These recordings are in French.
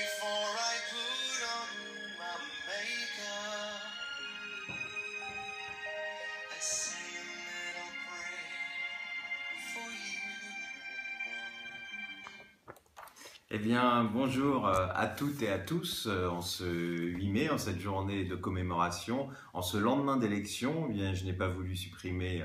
before I put on my makeup, I say a little prayer for you. Eh bien, bonjour à toutes et à tous. En ce 8 mai, en cette journée de commémoration, en ce lendemain d'élection, eh bien, je n'ai pas voulu supprimer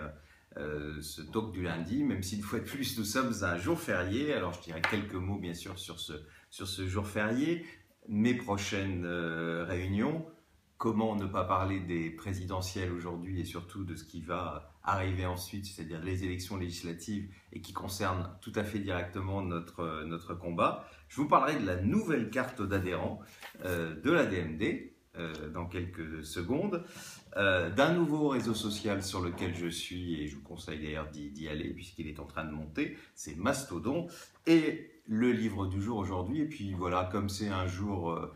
ce talk du lundi, même si une fois de plus, nous sommes un jour férié. Alors, je dirais quelques mots, bien sûr, sur ce jour férié. Mes prochaines réunions, comment ne pas parler des présidentielles aujourd'hui et surtout de ce qui va arriver ensuite, c'est-à-dire les élections législatives et qui concernent tout à fait directement notre combat. Je vous parlerai de la nouvelle carte d'adhérents de la DMD dans quelques secondes, d'un nouveau réseau social sur lequel je suis et je vous conseille d'ailleurs d'y aller puisqu'il est en train de monter, c'est Mastodon, et le livre du jour aujourd'hui. Et puis voilà, comme c'est un jour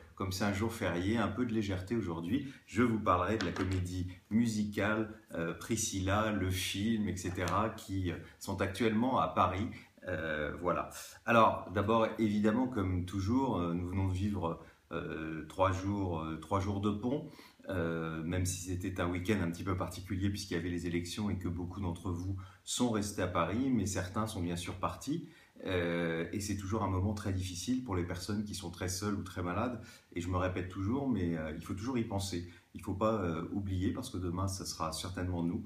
férié, un peu de légèreté aujourd'hui, je vous parlerai de la comédie musicale Priscilla, le film, etc. qui sont actuellement à Paris. Voilà. Alors d'abord, évidemment, comme toujours, nous venons de vivre 3 jours de pont, même si c'était un week-end un petit peu particulier puisqu'il y avait les élections et que beaucoup d'entre vous sont restés à Paris, mais certains sont bien sûr partis. Et c'est toujours un moment très difficile pour les personnes qui sont très seules ou très malades. Et je me répète toujours, mais il faut toujours y penser. Il ne faut pas oublier parce que demain, ça sera certainement nous.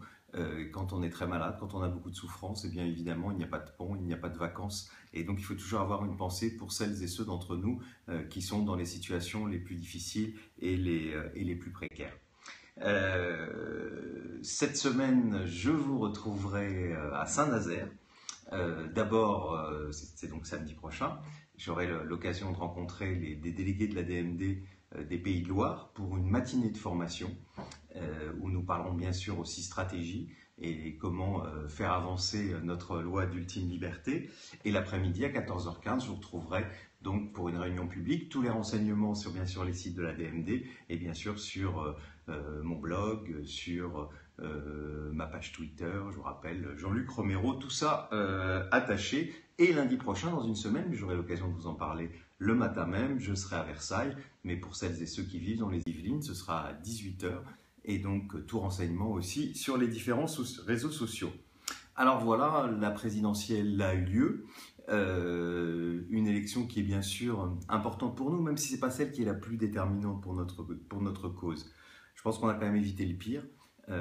Quand on est très malade, quand on a beaucoup de souffrance, et bien évidemment, il n'y a pas de pont, il n'y a pas de vacances. Et donc, il faut toujours avoir une pensée pour celles et ceux d'entre nous qui sont dans les situations les plus difficiles et les plus précaires. Cette semaine, je vous retrouverai à Saint-Nazaire. D'abord, c'est donc samedi prochain, j'aurai l'occasion de rencontrer des délégués de la DMD des Pays de Loire pour une matinée de formation où nous parlerons bien sûr aussi stratégie et comment faire avancer notre loi d'ultime liberté. Et l'après-midi à 14h15, je vous retrouverai donc pour une réunion publique. Tous les renseignements sur bien sûr les sites de la DMD et bien sûr sur mon blog, sur ma page Twitter, je vous rappelle, Jean-Luc Romero, tout ça attaché. Et lundi prochain, dans une semaine, j'aurai l'occasion de vous en parler le matin même, je serai à Versailles, mais pour celles et ceux qui vivent dans les Yvelines, ce sera à 18h, et donc tout renseignement aussi sur les différents réseaux sociaux. Alors voilà, la présidentielle a eu lieu, une élection qui est bien sûr importante pour nous, même si ce n'est pas celle qui est la plus déterminante pour notre cause. Je pense qu'on a quand même évité le pire.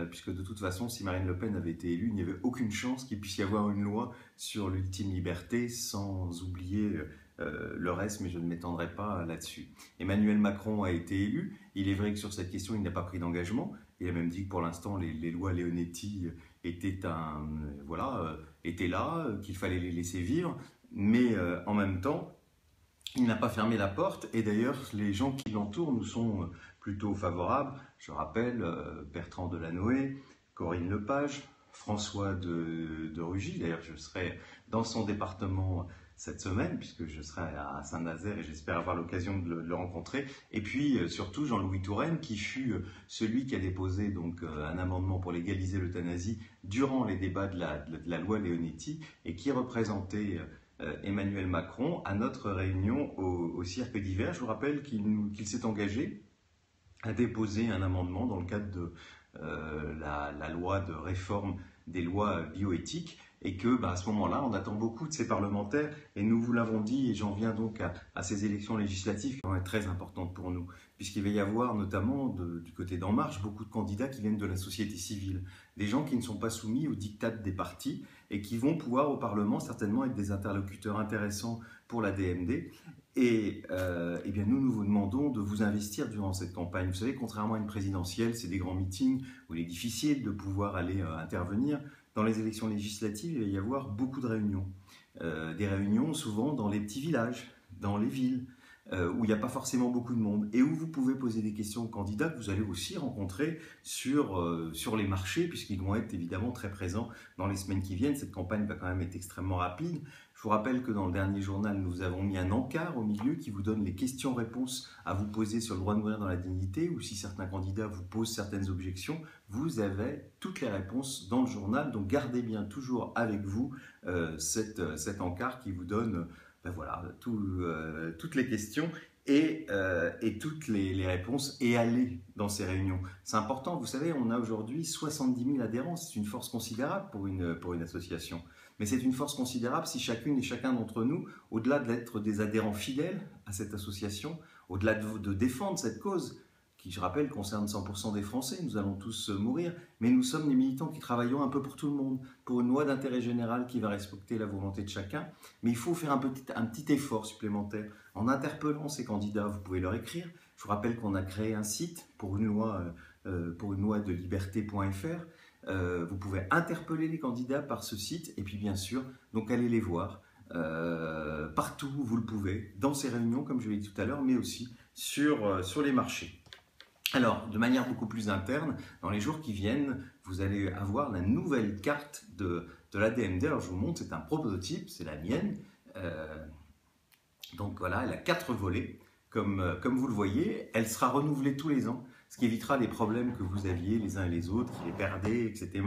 Puisque de toute façon, si Marine Le Pen avait été élue, il n'y avait aucune chance qu'il puisse y avoir une loi sur l'ultime liberté, sans oublier le reste, mais je ne m'étendrai pas là-dessus. Emmanuel Macron a été élu. Il est vrai que sur cette question, il n'a pas pris d'engagement. Il a même dit que pour l'instant, les lois Leonetti étaient là, qu'il fallait les laisser vivre. Mais en même temps, il n'a pas fermé la porte. Et d'ailleurs, les gens qui l'entourent nous sont plutôt favorables. Je rappelle Bertrand Delanoë, Corinne Lepage, François de Rugy. D'ailleurs, je serai dans son département cette semaine, puisque je serai à Saint-Nazaire et j'espère avoir l'occasion de le rencontrer. Et puis surtout Jean-Louis Touraine, qui fut celui qui a déposé donc un amendement pour légaliser l'euthanasie durant les débats de la loi Leonetti et qui représentait Emmanuel Macron à notre réunion au Cirque d'Hiver. Je vous rappelle qu'il s'est engagé à déposer un amendement dans le cadre de la loi de réforme des lois bioéthiques et que à ce moment-là, on attend beaucoup de ces parlementaires et nous vous l'avons dit et j'en viens donc à ces élections législatives qui vont être très importantes pour nous puisqu'il va y avoir notamment du côté d'En Marche beaucoup de candidats qui viennent de la société civile, des gens qui ne sont pas soumis aux diktats des partis et qui vont pouvoir au Parlement certainement être des interlocuteurs intéressants pour la DMD. Et bien nous vous demandons de vous investir durant cette campagne. Vous savez, contrairement à une présidentielle, c'est des grands meetings où il est difficile de pouvoir aller intervenir. Dans les élections législatives, il va y avoir beaucoup de réunions. Des réunions souvent dans les petits villages, dans les villes, où il n'y a pas forcément beaucoup de monde et où vous pouvez poser des questions aux candidats que vous allez aussi rencontrer sur les marchés puisqu'ils vont être évidemment très présents dans les semaines qui viennent. Cette campagne va quand même être extrêmement rapide. Je vous rappelle que dans le dernier journal, nous avons mis un encart au milieu qui vous donne les questions-réponses à vous poser sur le droit de mourir dans la dignité ou si certains candidats vous posent certaines objections, vous avez toutes les réponses dans le journal. Donc gardez bien toujours avec vous cet encart qui vous donne ben voilà, toutes les questions et toutes les réponses et aller dans ces réunions. C'est important, vous savez, on a aujourd'hui 70 000 adhérents, c'est une force considérable pour une association. Mais c'est une force considérable si chacune et chacun d'entre nous, au-delà d'être des adhérents fidèles à cette association, au-delà de défendre cette cause, qui, je rappelle, concerne 100% des Français, nous allons tous mourir, mais nous sommes des militants qui travaillons un peu pour tout le monde, pour une loi d'intérêt général qui va respecter la volonté de chacun, mais il faut faire un petit effort supplémentaire en interpellant ces candidats. Vous pouvez leur écrire. Je vous rappelle qu'on a créé un site pour une loi de liberté.fr. Vous pouvez interpeller les candidats par ce site et puis bien sûr, donc allez les voir partout où vous le pouvez, dans ces réunions comme je l'ai dit tout à l'heure, mais aussi sur les marchés. Alors, de manière beaucoup plus interne, dans les jours qui viennent, vous allez avoir la nouvelle carte de l'ADMD. Alors, je vous montre, c'est un prototype, c'est la mienne. Donc voilà, elle a 4 volets, comme vous le voyez. Elle sera renouvelée tous les ans, ce qui évitera les problèmes que vous aviez les uns et les autres, qui les perdaient, etc.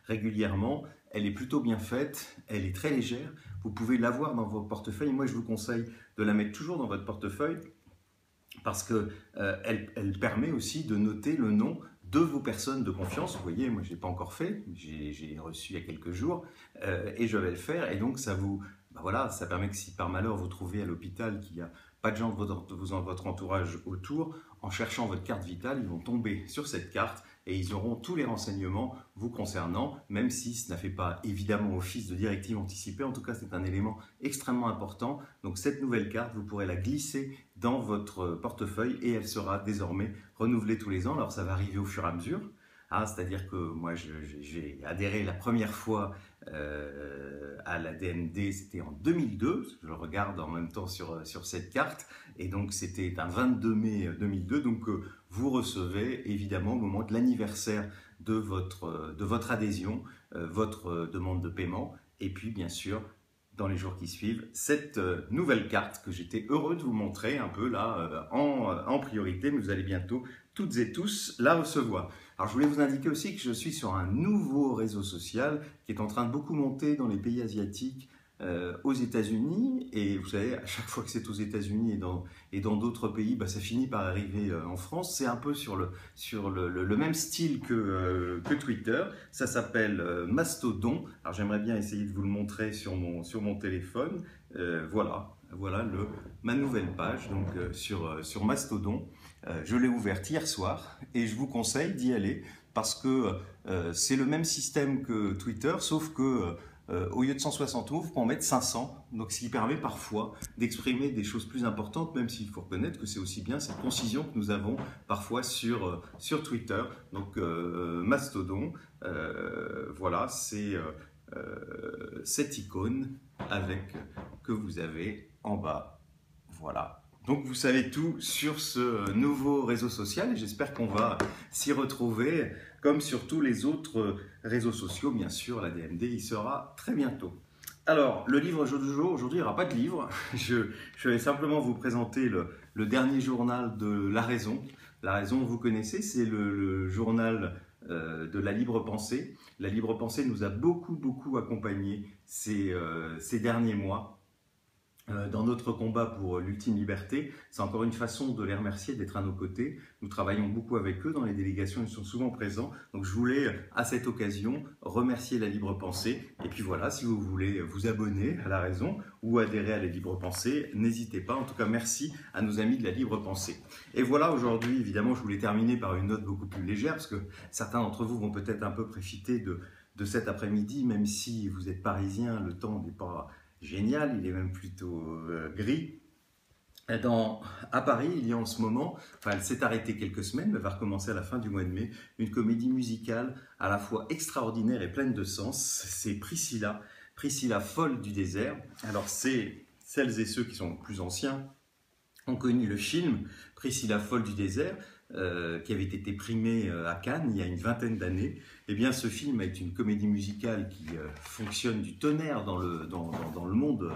régulièrement. Elle est plutôt bien faite, elle est très légère. Vous pouvez l'avoir dans votre portefeuille. Moi, je vous conseille de la mettre toujours dans votre portefeuille, parce qu'elle permet aussi de noter le nom de vos personnes de confiance. Vous voyez, moi je ne l'ai pas encore fait, j'ai reçu il y a quelques jours et je vais le faire. Et donc ça voilà, ça permet que si par malheur vous trouvez à l'hôpital qu'il n'y a pas de gens de votre entourage autour, en cherchant votre carte vitale, ils vont tomber sur cette carte et ils auront tous les renseignements vous concernant, même si ça ne fait pas évidemment office de directive anticipée. En tout cas, c'est un élément extrêmement important. Donc cette nouvelle carte, vous pourrez la glisser dans votre portefeuille et elle sera désormais renouvelée tous les ans. Alors ça va arriver au fur et à mesure. C'est-à-dire que moi j'ai adhéré la première fois à la DMD, c'était en 2002, je le regarde en même temps sur cette carte, et donc c'était un 22 mai 2002, donc vous recevez évidemment au moment de l'anniversaire de votre adhésion, votre demande de paiement, et puis bien sûr dans les jours qui suivent, cette nouvelle carte que j'étais heureux de vous montrer un peu là en priorité, mais vous allez bientôt toutes et tous la recevoir. Alors je voulais vous indiquer aussi que je suis sur un nouveau réseau social qui est en train de beaucoup monter dans les pays asiatiques, aux États-Unis, et vous savez, à chaque fois que c'est aux États-Unis et dans d'autres pays, ça finit par arriver en France. C'est un peu sur le même style que Twitter. Ça s'appelle Mastodon. Alors j'aimerais bien essayer de vous le montrer sur mon téléphone. Voilà ma nouvelle page donc sur Mastodon. Je l'ai ouverte hier soir et je vous conseille d'y aller parce que c'est le même système que Twitter, sauf que au lieu de 160 mots, vous pouvez en mettre 500, donc ce qui permet parfois d'exprimer des choses plus importantes, même s'il faut reconnaître que c'est aussi bien cette concision que nous avons parfois sur Twitter. Donc Mastodon, voilà, c'est cette icône que vous avez en bas. Voilà. Donc vous savez tout sur ce nouveau réseau social et j'espère qu'on va s'y retrouver comme sur tous les autres réseaux sociaux. Bien sûr, la DMD y sera très bientôt. Alors, le livre du jour, aujourd'hui il n'y aura pas de livre. Je vais simplement vous présenter le dernier journal de La Raison. La Raison, vous connaissez, c'est le journal de la libre pensée. La libre pensée nous a beaucoup accompagnés ces derniers mois. Dans notre combat pour l'ultime liberté, c'est encore une façon de les remercier d'être à nos côtés. Nous travaillons beaucoup avec eux dans les délégations, ils sont souvent présents. Donc je voulais à cette occasion remercier la Libre Pensée. Et puis voilà, si vous voulez vous abonner à La Raison ou adhérer à la Libre Pensée, n'hésitez pas. En tout cas, merci à nos amis de la Libre Pensée. Et voilà, aujourd'hui, évidemment, je voulais terminer par une note beaucoup plus légère parce que certains d'entre vous vont peut-être un peu profiter de cet après-midi, même si vous êtes parisien, le temps n'est pas génial, il est même plutôt gris. À Paris, il y a en ce moment, elle s'est arrêtée quelques semaines, mais va recommencer à la fin du mois de mai, une comédie musicale à la fois extraordinaire et pleine de sens. C'est Priscilla folle du désert. Alors c'est celles et ceux qui sont plus anciens ont connu le film Priscilla folle du désert, qui avait été primé à Cannes il y a une vingtaine d'années. Eh bien, ce film est une comédie musicale qui fonctionne du tonnerre dans le monde,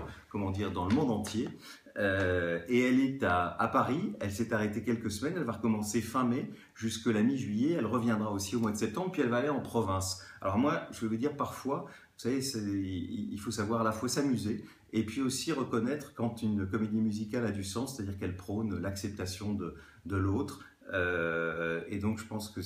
dans le monde entier. Et elle est à Paris. Elle s'est arrêtée quelques semaines. Elle va recommencer fin mai jusqu'à la mi-juillet. Elle reviendra aussi au mois de septembre. Puis elle va aller en province. Alors moi, je vais vous dire parfois, vous savez, il faut savoir à la fois s'amuser et puis aussi reconnaître quand une comédie musicale a du sens, c'est-à-dire qu'elle prône l'acceptation de l'autre. Et donc je pense que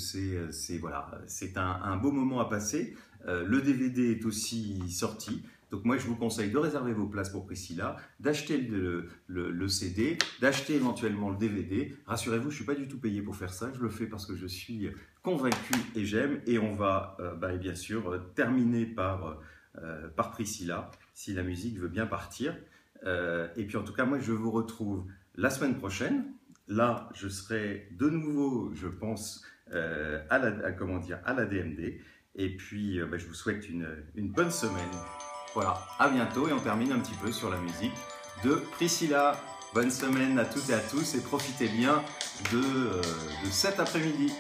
voilà, c'est un beau moment à passer. Le DVD est aussi sorti. Donc moi, je vous conseille de réserver vos places pour Priscilla, d'acheter le CD, d'acheter éventuellement le DVD. Rassurez-vous, je ne suis pas du tout payé pour faire ça. Je le fais parce que je suis convaincu et j'aime. Et on va bien sûr terminer par Priscilla, si la musique veut bien partir. Et puis en tout cas, moi, je vous retrouve la semaine prochaine. Là, je serai de nouveau, je pense, à la DMD. Et puis, je vous souhaite une bonne semaine. Voilà, à bientôt et on termine un petit peu sur la musique de Priscilla. Bonne semaine à toutes et à tous et profitez bien de cet après-midi.